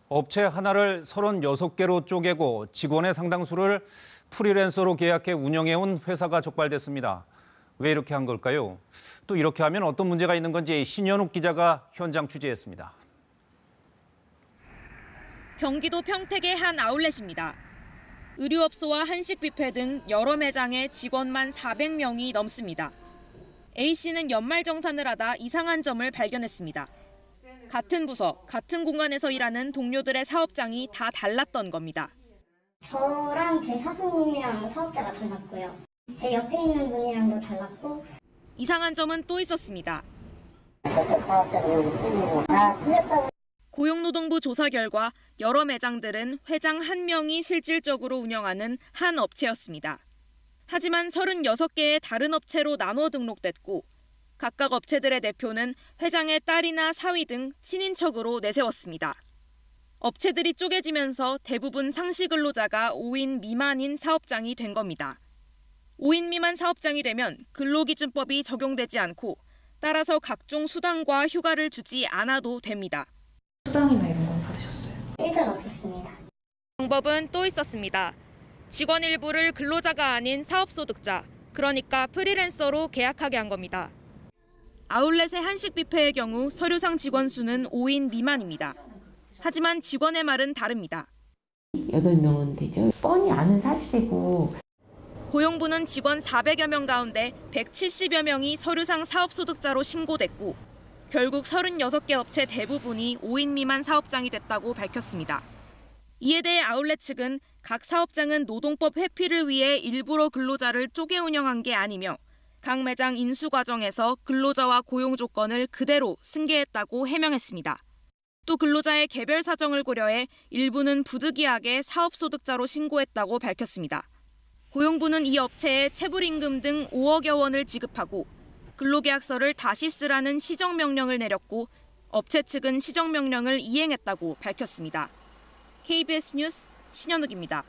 업체 하나를 36개로 쪼개고 직원의 상당수를 프리랜서로 계약해 운영해온 회사가 적발됐습니다. 왜 이렇게 한 걸까요? 또 이렇게 하면 어떤 문제가 있는 건지 신현욱 기자가 현장 취재했습니다. 경기도 평택의 한 아울렛입니다. 의류업소와 한식 뷔페 등 여러 매장에 직원만 400명이 넘습니다. A씨는 연말정산을 하다 이상한 점을 발견했습니다. 같은 부서, 같은 공간에서 일하는 동료들의 사업장이 다 달랐던 겁니다. 저랑 제 사수님이랑 사업자가 달랐고요. 제 옆에 있는 분이랑도 달랐고. 이상한 점은 또 있었습니다. 고용노동부 조사 결과 여러 매장들은 회장 1명이 실질적으로 운영하는 한 업체였습니다. 하지만 36개의 다른 업체로 나눠 등록됐고 각각 업체들의 대표는 회장의 딸이나 사위 등 친인척으로 내세웠습니다. 업체들이 쪼개지면서 대부분 상시 근로자가 5인 미만인 사업장이 된 겁니다. 5인 미만 사업장이 되면 근로기준법이 적용되지 않고 따라서 각종 수당과 휴가를 주지 않아도 됩니다. 수당이나 이런 건 받으셨어요? 일단 없었습니다. 방법은 또 있었습니다. 직원 일부를 근로자가 아닌 사업소득자, 그러니까 프리랜서로 계약하게 한 겁니다. 아울렛의 한식 뷔페의 경우 서류상 직원 수는 5인 미만입니다. 하지만 직원의 말은 다릅니다. 8명은 되죠. 뻔히 아는 사실이고. 고용부는 직원 400여 명 가운데 170여 명이 서류상 사업소득자로 신고됐고 결국 36개 업체 대부분이 5인 미만 사업장이 됐다고 밝혔습니다. 이에 대해 아울렛 측은 각 사업장은 노동법 회피를 위해 일부러 근로자를 쪼개 운영한 게 아니며 각 매장 인수 과정에서 근로자와 고용 조건을 그대로 승계했다고 해명했습니다. 또 근로자의 개별 사정을 고려해 일부는 부득이하게 사업소득자로 신고했다고 밝혔습니다. 고용부는 이 업체에 체불임금 등 5억여 원을 지급하고 근로계약서를 다시 쓰라는 시정명령을 내렸고 업체 측은 시정명령을 이행했다고 밝혔습니다. KBS 뉴스 신현욱입니다.